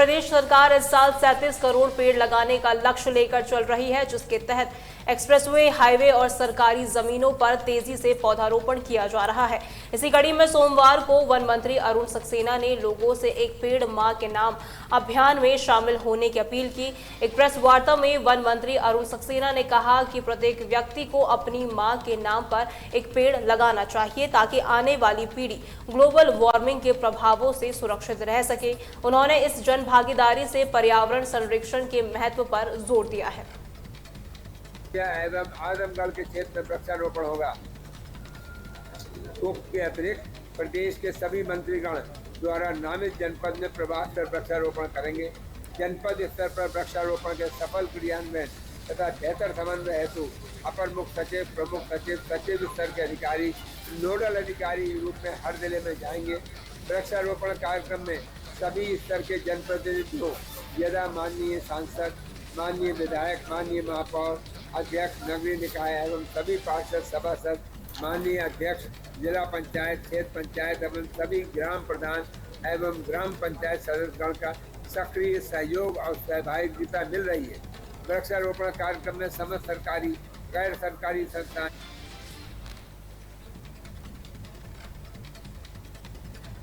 प्रदेश सरकार इस साल 37 करोड़ पेड़ लगाने का लक्ष्य लेकर चल रही है, जिसके तहत एक्सप्रेसवे, हाईवे और सरकारी जमीनों पर तेजी से पौधारोपण किया जा रहा है। इसी कड़ी में सोमवार को वन मंत्री अरुण सक्सेना ने लोगों से एक पेड़ मां के नाम अभियान में शामिल होने की अपील की। एक प्रेस वार्ता में वन मंत्री अरुण सक्सेना ने कहा कि प्रत्येक व्यक्ति को अपनी मां के नाम पर एक पेड़ लगाना चाहिए ताकि आने वाली पीढ़ी ग्लोबल वार्मिंग के प्रभावों से सुरक्षित रह सके। उन्होंने इस जन भागीदारी से पर्यावरण संरक्षण के महत्व पर जोर दिया है। एवं आजमगढ़ के क्षेत्र में वृक्षारोपण होगा। उक्त के अतिरिक्त प्रदेश के सभी मंत्रीगण द्वारा नामित जनपद में प्रभाव पर वृक्षारोपण करेंगे। जनपद स्तर पर वृक्षारोपण के सफल क्रियान्वयन तथा बेहतर समन्वय हेतु अपर मुख्य सचिव, प्रमुख सचिव, सचिव स्तर के अधिकारी, नोडल अधिकारी के रूप में हर जिले में जाएंगे। वृक्षारोपण कार्यक्रम में सभी स्तर के जनप्रतिनिधियों यथा माननीय सांसद, माननीय विधायक, माननीय महापौर, अध्यक्ष, नगरीय निकाय एवं सभी पार्षद सभासद, माननीय अध्यक्ष, जिला पंचायत, क्षेत्र पंचायत एवं सभी ग्राम प्रधान एवं ग्राम पंचायत सदस्यगण का सक्रिय सहयोग और सहभागिता मिल रही है। वृक्षारोपण कार्यक्रम में समस्त सरकारी, गैर सरकारी संस्थाएं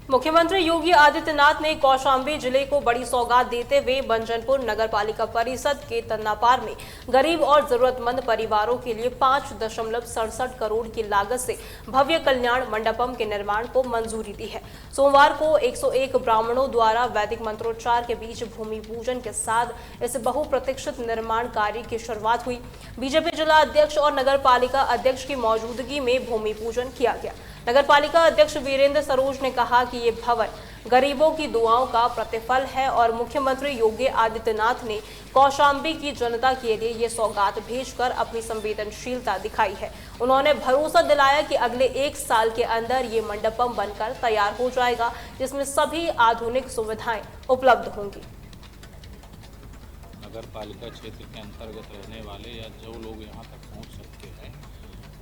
मुख्यमंत्री योगी आदित्यनाथ ने कौशाम्बी जिले को बड़ी सौगात देते हुए बंजनपुर नगर पालिका परिषद के तन्नापार में गरीब और जरूरतमंद परिवारों के लिए 5.67 करोड़ की लागत से भव्य कल्याण मंडपम के निर्माण को मंजूरी दी है। सोमवार को 101 ब्राह्मणों द्वारा वैदिक मंत्रोच्चार के बीच भूमि पूजन के साथ इस बहुप्रतीक्षित निर्माण कार्य की शुरुआत हुई। बीजेपी जिला अध्यक्ष और नगर पालिका अध्यक्ष की मौजूदगी में भूमि पूजन किया गया। नगर पालिका अध्यक्ष वीरेंद्र सरोज ने कहा कि ये भवन गरीबों की दुआओं का प्रतिफल है और मुख्यमंत्री योगी आदित्यनाथ ने कौशाम्बी की जनता के लिए ये सौगात भेजकर अपनी संवेदनशीलता दिखाई है। उन्होंने भरोसा दिलाया कि अगले 1 साल के अंदर ये मंडपम बनकर तैयार हो जाएगा, जिसमें सभी आधुनिक सुविधाएं उपलब्ध होंगी। नगर पालिका क्षेत्र के अंतर्गत रहने वाले या जो लोग यहाँ तक पहुँच सकते हैं,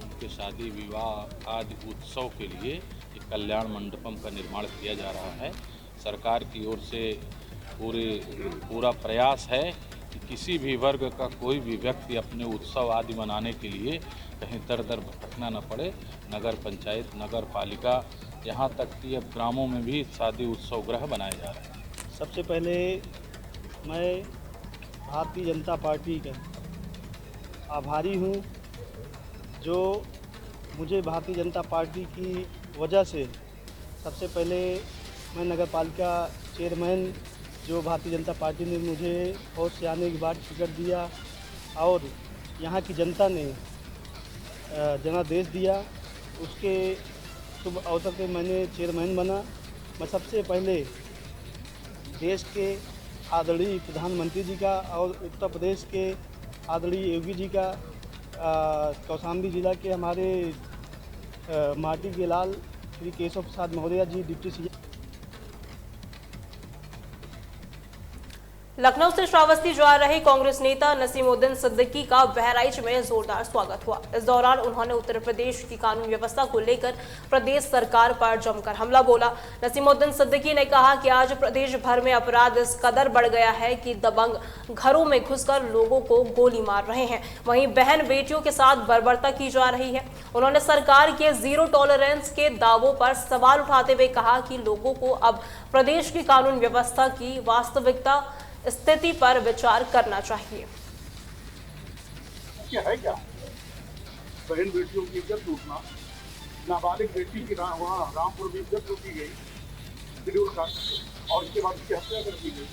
उनके शादी, विवाह आदि उत्सव के लिए एक कल्याण मंडपम का निर्माण किया जा रहा है। सरकार की ओर से पूरा प्रयास है कि किसी भी वर्ग का कोई भी व्यक्ति अपने उत्सव आदि मनाने के लिए कहीं दर दर भटकना न पड़े। नगर पंचायत, नगर पालिका, यहाँ तक कि अब ग्रामों में भी शादी उत्सव गृह बनाए जा रहे हैं। सबसे पहले मैं भारतीय जनता पार्टी का आभारी हूँ, जो मुझे भारतीय जनता पार्टी की वजह से सबसे पहले मैं नगर पालिका चेयरमैन, जो भारतीय जनता पार्टी ने मुझे बहुत से आने के बाद टिकट दिया और यहाँ की जनता ने जनादेश दिया, उसके शुभ अवसर पे मैंने चेयरमैन बना। मैं सबसे पहले देश के आदरणीय प्रधानमंत्री जी का और उत्तर प्रदेश के आदरणीय योगी जी का, कौशाम्बी जिला के हमारे माटी के लाल श्री केशव प्रसाद मौर्य जी डिप्टी सीएम। लखनऊ से श्रावस्ती जा रहे कांग्रेस नेता नसीमुद्दीन सिद्दीकी का बहराइच में जोरदार स्वागत हुआ। इस दौरान उन्होंने उत्तर प्रदेश की कानून व्यवस्था को लेकर प्रदेश सरकार पर जमकर हमला बोला। नसीमुद्दीन सिद्दीकी ने कहा कि आज प्रदेश भर में अपराध इस कदर बढ़ गया है कि दबंग घरों में घुसकर लोगों को गोली मार रहे हैं, वहीं बहन बेटियों के साथ बर्बरता की जा रही है। उन्होंने सरकार के जीरो टॉलरेंस के दावों पर सवाल उठाते हुए कहा कि लोगों को अब प्रदेश की कानून व्यवस्था की वास्तविकता स्थिति पर विचार करना चाहिए। क्या है क्या बहन बेटियों की इज्जत लूटना, नाबालिग बेटी की वहाँ रामपुर में इज्जत लूटी गई विरोध का, और उसके बाद उसकी हत्या कर दी गई।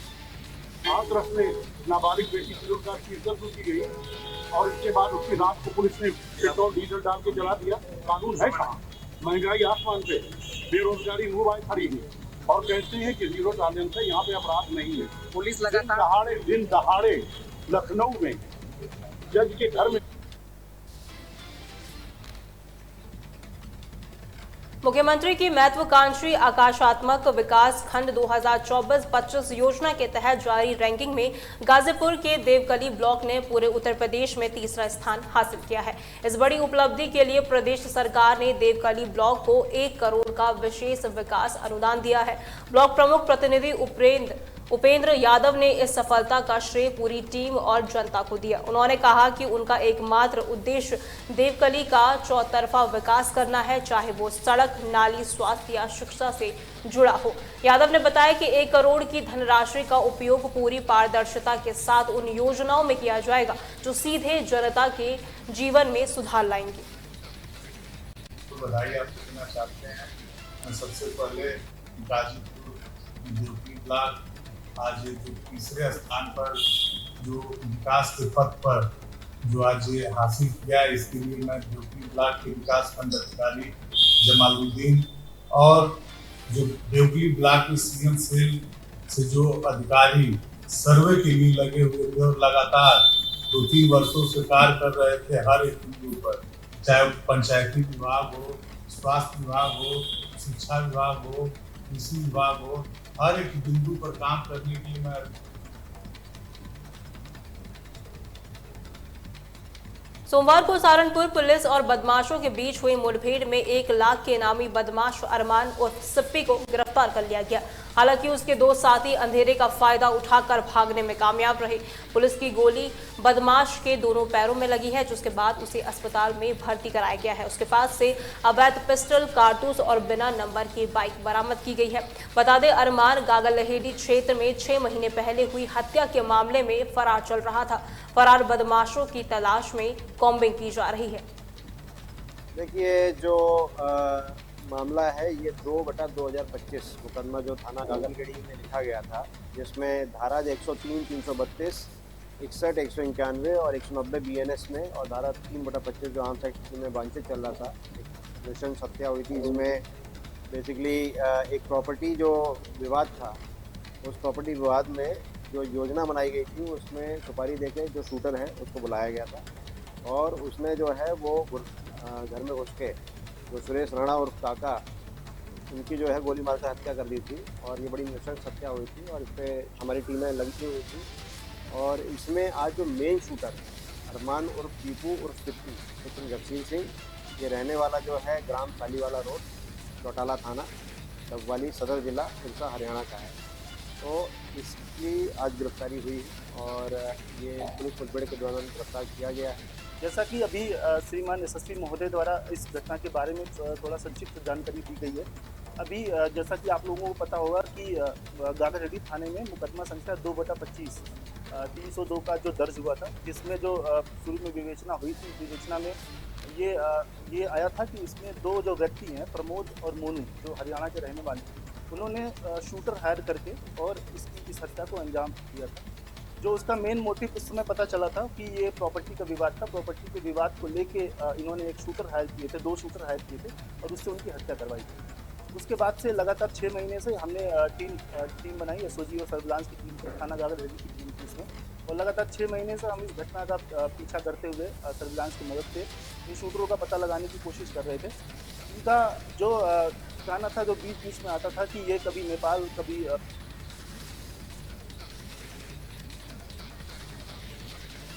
हाथरस में नाबालिग बेटी विरोध की इज्जत लूटी गई और इसके बाद उसकी रात को पुलिस ने पेट्रोल डीजल डाल के जला दिया। कानून है कहाँ? महंगाई आसमान पे, बेरोजगारी मुंह खड़ी है और कहते हैं कि जीरो टॉलरेंस है, यहाँ पे अपराध नहीं है। पुलिस लगातार दिन दहाड़े लखनऊ में जज के घर में। मुख्यमंत्री की महत्वाकांक्षी आकाशात्मक विकास खंड 2024-25 योजना के तहत जारी रैंकिंग में गाजीपुर के देवकली ब्लॉक ने पूरे उत्तर प्रदेश में तीसरा स्थान हासिल किया है। इस बड़ी उपलब्धि के लिए प्रदेश सरकार ने देवकली ब्लॉक को 1 करोड़ का विशेष विकास अनुदान दिया है। ब्लॉक प्रमुख प्रतिनिधि उपेंद्र यादव ने इस सफलता का श्रेय पूरी टीम और जनता को दिया। उन्होंने कहा कि उनका एकमात्र उद्देश्य देवकली का चौतरफा विकास करना है, चाहे वो सड़क, नाली, स्वास्थ्य या शिक्षा से जुड़ा हो। यादव ने बताया कि 1 करोड़ की धनराशि का उपयोग पूरी पारदर्शिता के साथ उन योजनाओं में किया जाएगा जो सीधे जनता के जीवन में सुधार लाएंगी। तो बधाई आपको देना चाहते हैं। मैं सबसे पहले गाजीपुर देवकी ब्लॉक आज जो तीसरे स्थान पर जो विकास के पथ पर जो आज हासिल किया, इसके लिए मैं देवकी ब्लॉक के विकास खंड अधिकारी जमालुद्दीन और जो देवकी ब्लॉक के सीएम सेल से जो अधिकारी सर्वे के लिए लगे हुए थे और लगातार 2-3 वर्षों से कार्य कर रहे थे हर एक बिंदु पर, चाहे पंचायती विभाग हो, स्वास्थ्य विभाग हो, शिक्षा विभाग हो, कृषि विभाग हो, हर एक बिंदु पर काम करने के लिए मैं सोमवार को सहारनपुर पुलिस और बदमाशों के बीच हुई मुठभेड़ में 1 लाख के इनामी बदमाश अरमान उर्फ सिप्पी को गिरफ्तार कर लिया गया। हालांकि उसके 2 साथी अंधेरे का फायदा उठाकर भागने में कामयाब रहे। पुलिस की गोली बदमाश के दोनों पैरों में लगी है, जिसके बाद उसे अस्पताल में भर्ती कराया गया है। उसके पास से अवैध पिस्टल, कारतूस और बिना नंबर की बाइक बरामद की गई है। बता दें, अरमान गागलहेड़ी क्षेत्र में 6 महीने पहले हुई हत्या के मामले में फरार चल रहा था। फरार बदमाशों की तलाश में कॉम्बिंग की जा रही है। देखिए, जो मामला है ये 2/2025 मुकदमा जो थाना गागलगढ़ी में लिखा गया था, जिसमें धारा 103, 332, 61, 191 और 190 BNS में और धारा 3/25 जो आर्म्स एक्ट में वांछित चल रहा था, नृशंस हत्या हुई थी। इसमें बेसिकली एक प्रॉपर्टी जो विवाद था, उस प्रॉपर्टी विवाद में जो योजना बनाई गई थी उसमें सुपारी देके जो शूटर है उसको बुलाया गया था और उसने जो है वो घर में घुस के जो सुरेश राणा और काका, उनकी जो है गोली मारकर हत्या कर दी थी और ये बड़ी नृशंस हत्या हुई थी और इस पर हमारी टीमें लगी हुई थी। और इसमें आज जो मेन शूटर अरमान उर्फ दीपू उर्फ सिप्पू लेकिन जगसीर सिंह, ये रहने वाला जो है ग्राम सालीवाला रोड, चौटाला थाना, डबवाली सदर जिला उनका हरियाणा का है। तो इसकी आज गिरफ्तारी हुई और ये पुलिस मुठभेड़ के दौरान गिरफ्तार किया गया है। जैसा कि अभी श्रीमान एसएसपी महोदय द्वारा इस घटना के बारे में थोड़ा संक्षिप्त जानकारी दी गई है। अभी जैसा कि आप लोगों को पता होगा कि गागलहेड़ी थाने में मुकदमा संख्या 2/25 302 का जो दर्ज हुआ था, जिसमें जो शुरू में विवेचना हुई थी, विवेचना में ये आया था कि इसमें 2 जो व्यक्ति हैं, प्रमोद और मोनू, जो हरियाणा के रहने वाले, उन्होंने शूटर हायर करके और इस हत्या को अंजाम दिया था। जो उसका मेन मोटिव उस समय पता चला था कि ये प्रॉपर्टी का विवाद था। प्रॉपर्टी के विवाद को लेके इन्होंने 1 शूटर हायर किए थे, 2 शूटर हायर किए थे और उससे उनकी हत्या करवाई थी। उसके बाद से लगातार 6 महीने से हमने टीम बनाई, एसओजी और सर्विलांस की टीम, थाना गागलहेड़ी की टीम थी इसमें, और लगातार 6 महीने से हम इस घटना का पीछा करते हुए सर्विलांस की मदद से इन शूटरों का पता लगाने की कोशिश कर रहे थे। इनका जो कहना था, जो बीच में आता था कि ये कभी नेपाल, कभी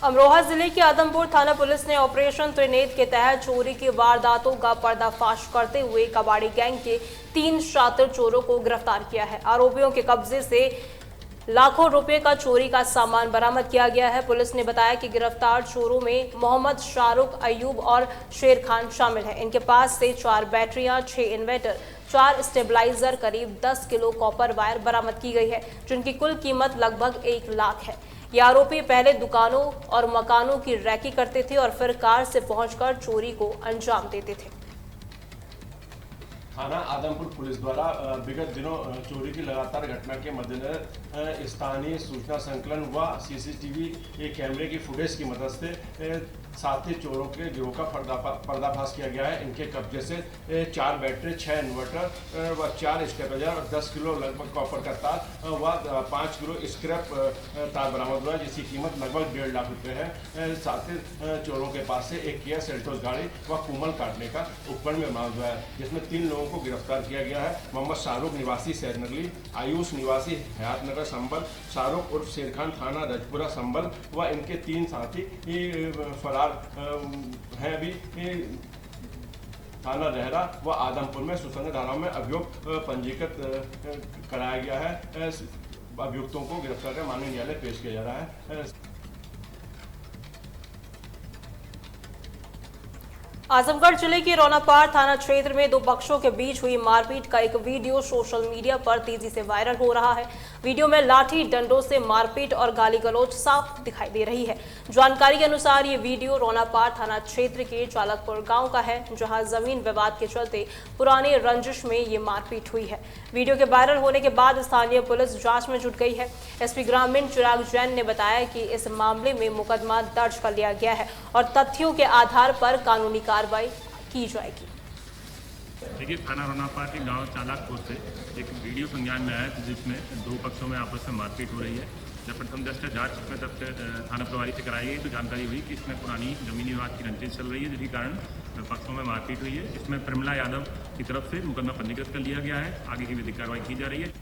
अमरोहा जिले की आदमपुर थाना पुलिस ने ऑपरेशन त्रिनेत्र के तहत चोरी की वारदातों का पर्दाफाश करते हुए कबाड़ी गैंग के 3 शातिर चोरों को गिरफ्तार किया है। आरोपियों के कब्जे से लाखों रुपए का चोरी का सामान बरामद किया गया है। पुलिस ने बताया कि गिरफ्तार चोरों में मोहम्मद शाहरुख, अयूब और शेर खान शामिल हैं। इनके पास से 4 बैटरियां, 6 इन्वर्टर, 4 स्टेबलाइजर, करीब 10 किलो कॉपर वायर बरामद की गई है, जिनकी कुल कीमत लगभग 1 लाख है। ये आरोपी पहले दुकानों और मकानों की रैकी करते थे और फिर कार से पहुंचकर चोरी को अंजाम देते थे। थाना आदमपुर पुलिस द्वारा विगत दिनों चोरी की लगातार घटना के मद्देनजर स्थानीय सूचना संकलन व सीसीटीवी कैमरे की फुटेज की मदद से साथी चोरों के गिरोह का पर्दाफाश किया गया है। इनके कब्जे से 4 बैटरी, 6 इन्वर्टर व 4 स्टेबलाइजर और 10 किलो लगभग कॉपर का तार व 5 किलो स्क्रैप तार बरामद हुआ है, जिसकी कीमत लगभग 1.5 लाख रुपये है। साथ ही चोरों के पास से एक किया सेल्टोस गाड़ी व कुमल काटने का उपकरण भी बरामद हुआ है, जिसमें 3 लोगों को गिरफ्तार किया गया है। मोहम्मद शाहरुख निवासी शहरनगरी, आयुष निवासी हयातनगर संभल, शाहरुख उर्फ शेर खान थाना रजपुरा संभल व इनके 3 साथी फरार हैं। अभी थाना रहरा व आदमपुर में सुसंगत धाराओं में अभियोग पंजीकृत कराया गया है। अभियुक्तों को गिरफ्तार कर माननीय न्यायालय पेश किया जा रहा है। आजमगढ़ जिले के रौनापार थाना क्षेत्र में दो पक्षों के बीच हुई मारपीट का एक वीडियो सोशल मीडिया पर तेजी से वायरल हो रहा है। वीडियो में लाठी डंडों से मारपीट और गाली गलौज साफ दिखाई दे रही है। जानकारी के अनुसार ये वीडियो रौनापार थाना क्षेत्र के चालकपुर गांव का है, जहां जमीन विवाद के चलते पुराने रंजिश में ये मारपीट हुई है। वीडियो के वायरल होने के बाद स्थानीय पुलिस जांच में जुट गई है। एसपी ग्रामीण चिराग जैन ने बताया कि इस मामले में मुकदमा दर्ज कर लिया गया है और तथ्यों के आधार पर कानूनी कार्रवाई की जाएगी। देखिए, थाना रौनापार के गांव चालाकपुर से एक वीडियो संज्ञान में आया जिसमें दो पक्षों में आपस में मारपीट हो रही है। जब प्रथम दृष्टया जांच में तब थाना प्रभारी से कराई गई तो जानकारी हुई कि इसमें पुरानी जमीनी विवाद की रंजिश चल रही है, जिसके कारण पक्षों में मारपीट हुई है। इसमें प्रमिला यादव की तरफ से मुकदमा पंजीकृत कर लिया गया है। आगे की विधिक कार्रवाई की जा रही है।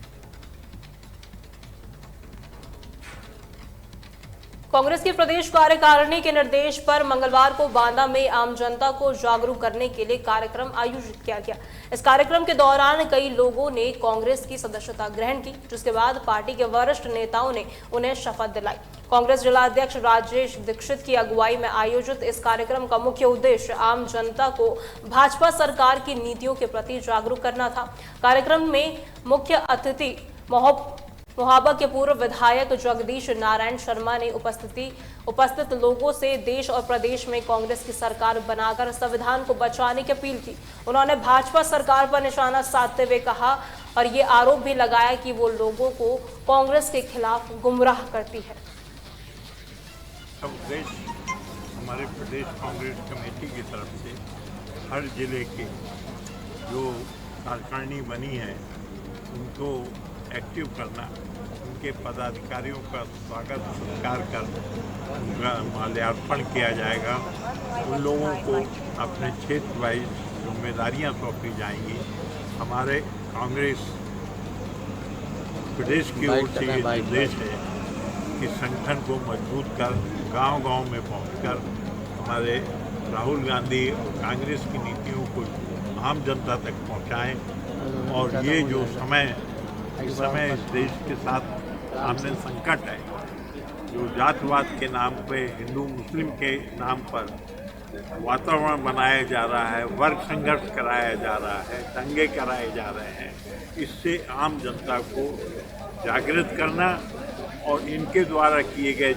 कांग्रेस की प्रदेश कार्यकारिणी के निर्देश पर मंगलवार को बांदा में आम जनता को जागरूक करने के लिए कार्यक्रम आयोजित किया गया। इस कार्यक्रम के दौरान कई लोगों ने कांग्रेस की सदस्यता ग्रहण की, जिसके बाद पार्टी के वरिष्ठ नेताओं ने उन्हें शपथ दिलाई। कांग्रेस जिला अध्यक्ष राजेश दीक्षित की अगुवाई में आयोजित इस कार्यक्रम का मुख्य उद्देश्य आम जनता को भाजपा सरकार की नीतियों के प्रति जागरूक करना था। कार्यक्रम में मुख्य अतिथि मोहाबा के पूर्व विधायक जगदीश नारायण शर्मा ने उपस्थित लोगों से देश और प्रदेश में कांग्रेस की सरकार बनाकर संविधान को बचाने की अपील की। उन्होंने भाजपा सरकार पर निशाना साधते हुए कहा और ये आरोप भी लगाया कि वो लोगों को कांग्रेस के खिलाफ गुमराह करती है। हमारे प्रदेश कांग्रेस कमेटी की तरफ से हर जिले के जो कार्यकारिणी बनी है उनको एक्टिव करना, उनके पदाधिकारियों का स्वागत सत्कार कर उनका माल्यार्पण किया जाएगा। उन लोगों को अपने क्षेत्र वाइज जिम्मेदारियां सौंपी जाएंगी। हमारे कांग्रेस प्रदेश की ओर से ये निर्देश है कि संगठन को मजबूत कर गांव-गांव में पहुंचकर हमारे राहुल गांधी और कांग्रेस की नीतियों को आम जनता तक पहुंचाएं। और ये जो इस समय इस देश के साथ सामने संकट है, जो जातवाद के नाम पे हिंदू मुस्लिम के नाम पर वातावरण बनाया जा रहा है, वर्ग संघर्ष कराया जा रहा है, दंगे कराए जा रहे हैं, इससे आम जनता को जागृत करना और इनके द्वारा किए गए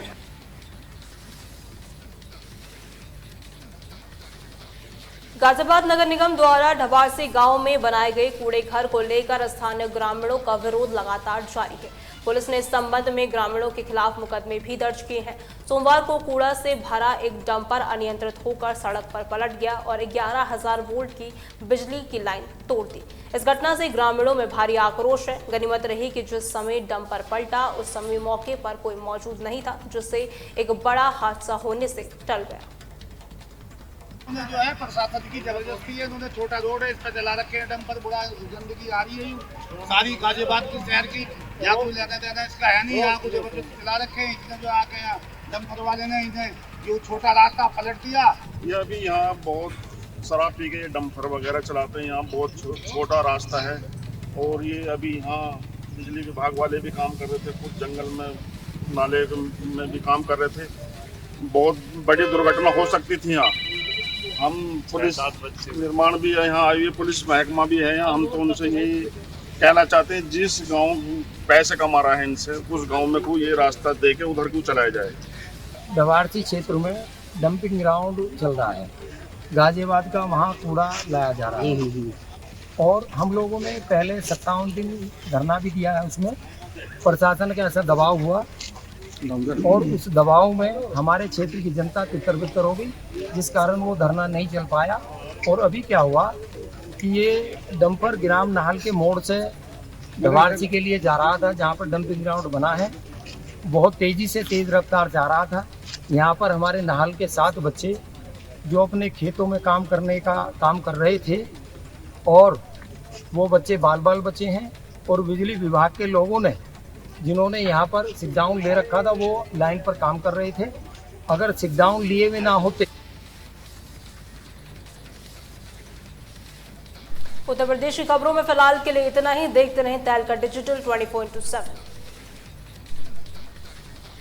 गाजियाबाद नगर निगम द्वारा ढबारसी गांव में बनाए गए कूड़े घर को लेकर स्थानीय ग्रामीणों का विरोध लगातार जारी है। पुलिस ने इस संबंध में ग्रामीणों के खिलाफ मुकदमे भी दर्ज किए हैं। सोमवार को कूड़ा से भरा एक डंपर अनियंत्रित होकर सड़क पर पलट गया और 11,000 वोल्ट की बिजली की लाइन तोड़ दी। इस घटना से ग्रामीणों में भारी आक्रोश है। गनीमत रही कि जिस समय डंपर पलटा उस समय मौके पर कोई मौजूद नहीं था, जिससे एक बड़ा हादसा होने से टल गया। जो है प्रशासन की जबरदस्ती है, उन्होंने छोटा रोड है इस पर जला रखे हैं डंपर, बुरा गंदगी आ रही है सारी गाजियाबाद की शहर की। यहाँ कोई लेना देना इसका है नहीं, यहाँ को जबरदस्ती चला रखे हैं। इसने जो आके यहाँ डंपर वाले ने इन्हें जो छोटा रास्ता पलट दिया। ये अभी यहाँ बहुत शराब पी के डंपर वगैरह चलाते हैं, यहाँ बहुत छोटा रास्ता है। और ये अभी यहाँ बिजली विभाग वाले भी काम कर रहे थे, कुछ जंगल में नाले में भी काम कर रहे थे। बहुत बड़ी दुर्घटना हो सकती थी यहाँ। हम पुलिस निर्माण भी है यहाँ आई हुई, पुलिस महकमा भी है यहाँ। हम तो उनसे यही कहना चाहते हैं, जिस गांव पैसे कमा रहा है इनसे, उस गांव में को ये रास्ता दे के उधर क्यों चलाया जाए। ढबारसी क्षेत्र में डंपिंग ग्राउंड चल रहा है, गाजियाबाद का वहाँ कूड़ा लाया जा रहा है। और हम लोगों ने पहले 57 दिन धरना भी दिया है। उसमें प्रशासन का ऐसा दबाव हुआ और उस दबाव में हमारे क्षेत्र की जनता तितर-बितर हो गई, जिस कारण वो धरना नहीं चल पाया। और अभी क्या हुआ कि ये डंपर ग्राम नाहल के मोड़ से ढबारसी के लिए जा रहा था, जहाँ पर डंपिंग ग्राउंड बना है। बहुत तेज़ी से तेज़ रफ्तार जा रहा था। यहाँ पर हमारे नाहल के 7 बच्चे जो अपने खेतों में काम कर रहे थे, और वो बच्चे बाल बच्चे हैं। और बिजली विभाग के लोगों ने, जिन्होंने यहाँ पर सिट डाउन ले रखा था, वो लाइन पर काम कर रहे थे। अगर सिट डाउन लिए हुए ना होते। उत्तर प्रदेश की खबरों में फिलहाल के लिए इतना ही। देखते रहें तहलका डिजिटल 24/7।